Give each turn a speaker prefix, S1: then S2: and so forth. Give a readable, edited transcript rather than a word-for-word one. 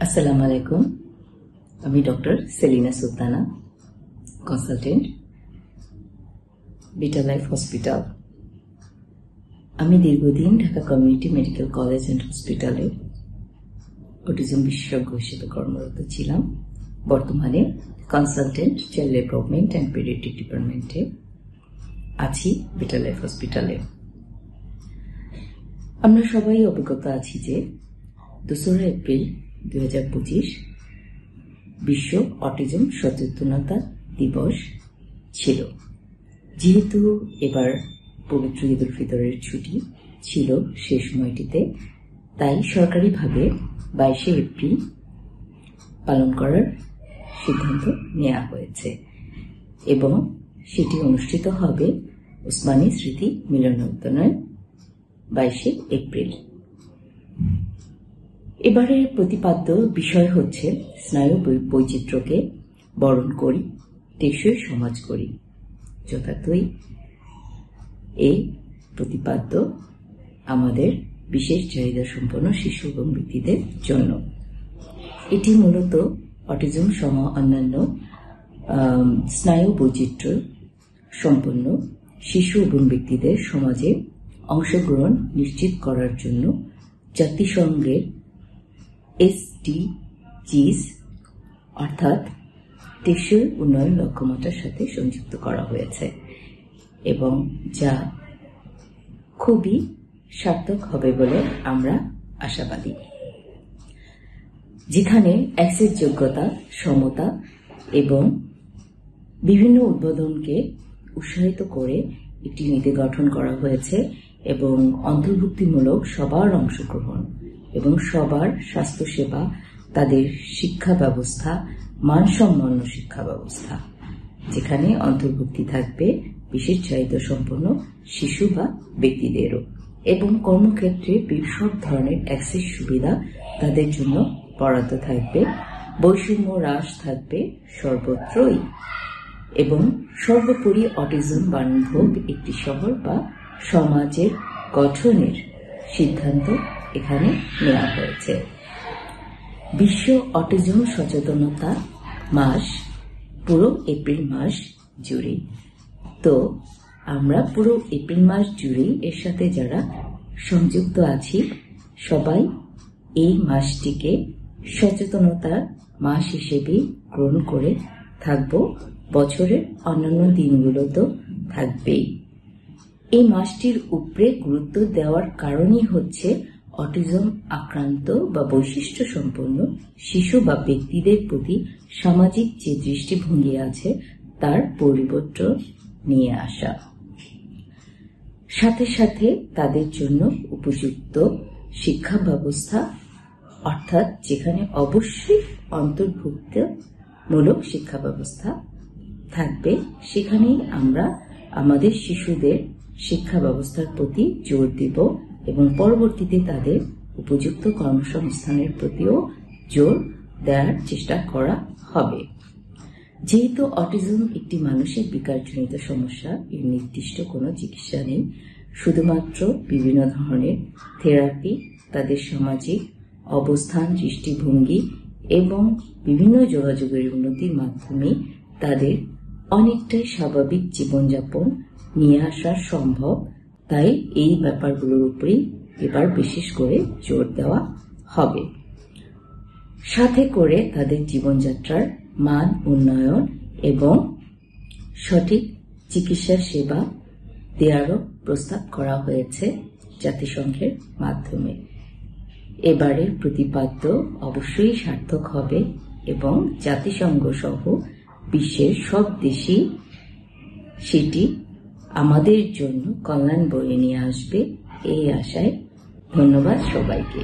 S1: আসসালামু আলাইকুম। আমি doctor Selina Sultana, consultant, beta life hospital. আমি দীর্ঘদিন Dhaka community medical college and হসপিটালে অটিজম বিশেষজ্ঞ হিসেবে কর্মরত ছিলাম। বর্তমানে consultant, child development and paediatric ডিপার্টমেন্টে আছি বিটা লাইফ হসপিটালে। আমরা সবাই অবগত আছি যে 2 এপ্রিল 2025 বিশ্ব অটিজম সচেতনতা দিবস ছিল। যেহেতু এবার পবিত্র ঈদ উল ফিতরের ছুটি ছিল সে সময়টিতে, তাই সরকারিভাবে 22 এপ্রিল পালন করার সিদ্ধান্ত নেওয়া হয়েছে এবং সেটি অনুষ্ঠিত হবে ওসমানী স্মৃতি মিলনায়তনে 22 এপ্রিল। এবারের প্রতিপাদ্য বিষয় হচ্ছে স্নায়ু বৈচিত্র্যকে বরণ করি, টেকসই সমাজ করি। যথার্থই এই প্রতিপাদ্য আমাদের বিশেষ চাহিদা সম্পন্ন শিশু এবং ব্যক্তিদের জন্য। এটি মূলত অটিজম সহ অন্যান্য স্নায়ু বৈচিত্র্য সম্পন্ন শিশু এবং ব্যক্তিদের সমাজে অংশগ্রহণ নিশ্চিত করার জন্য জাতিসংঘের SDGs অর্থাৎ টেকসই উন্নয়ন লক্ষ্যমাত্রার সাথে সংযুক্ত করা হয়েছে এবং যা খুবই সার্থক হবে বলে আমরা আশাবাদী। যেখানে অ্যাক্সেস যোগ্যতা, সমতা এবং বিভিন্ন উদ্বোধনকে উৎসাহিত করে একটি নীতি গঠন করা হয়েছে এবং অন্তর্ভুক্তিমূলক সবার অংশগ্রহণ এবং সবার স্বাস্থ্যসেবা, তাদের শিক্ষা ব্যবস্থা, মানসম্পন্ন শিক্ষা ব্যবস্থা, যেখানে অন্তর্ভুক্তি থাকবে বিশেষ চাহিদা সম্পন্ন শিশু বা ব্যক্তিদেরও, এবং কর্মক্ষেত্রে সব ধরনের অ্যাক্সেস সুবিধা তাদের জন্য বরাদ্দ থাকবে। বৈষম্য হ্রাস থাকবে সর্বত্রই এবং সর্বোপরি অটিজম বান্ধব একটি শহর বা সমাজের গঠনের সিদ্ধান্ত এখানে নেওয়া হয়েছে। বিশ্ব অটিজম সচেতনতা মাস পুরো এপ্রিল মাস জুড়ে। তো আমরা পুরো এপ্রিল মাস জুড়েই এর সাথে যারা সংযুক্ত আছি সবাই এই মাসটিকে সচেতনতার মাস হিসেবে গ্রহণ করে থাকব। বছরের অন্যান্য দিনগুলো তো থাকবেই। এই মাসটির উপরে গুরুত্ব দেওয়ার কারণই হচ্ছে অটিজম আক্রান্ত বা বৈশিষ্ট্য সম্পন্ন শিশু বা ব্যক্তিদের প্রতি সামাজিক যে দৃষ্টিভঙ্গি আছে তার পরিবর্তন নিয়ে আসা, সাথে সাথে তাদের জন্য উপযুক্ত শিক্ষা ব্যবস্থা, অর্থাৎ যেখানে অবশ্যই অন্তর্ভুক্তমূলক শিক্ষা ব্যবস্থা থাকবে, সেখানেই আমরা আমাদের শিশুদের শিক্ষা ব্যবস্থার প্রতি জোর দিব এবং পরবর্তীতে তাদের উপযুক্ত কর্মসংস্থানের প্রতিও জোর দেওয়ার চেষ্টা করা হবে। যেহেতু অটিজম একটি মানসিক বিকারজনিত সমস্যা, এর নির্দিষ্ট কোনো চিকিৎসা নেই, শুধুমাত্র বিভিন্ন ধরনের থেরাপি, তাদের সামাজিক অবস্থান, দৃষ্টিভঙ্গি এবং বিভিন্ন যোগাযোগের উন্নতির মাধ্যমে তাদের অনেকটাই স্বাভাবিক জীবনযাপন নিয়ে আসা সম্ভব। তাই এই ব্যাপারগুলোর উপরেই এবার বিশেষ করে জোর দেওয়া হবে, সাথে করে তাদের জীবনযাত্রার মান উন্নয়ন এবং সঠিক চিকিৎসা সেবা দেওয়ারও প্রস্তাব করা হয়েছে জাতিসংঘের মাধ্যমে। এবারের প্রতিপাদ্য অবশ্যই সার্থক হবে এবং জাতিসংঘ সহ বিশ্বের সব দেশই সেটি আমাদের জন্য কল্যাণ বয়ে নিয়ে আসবে, এই আশায়। ধন্যবাদ সবাইকে।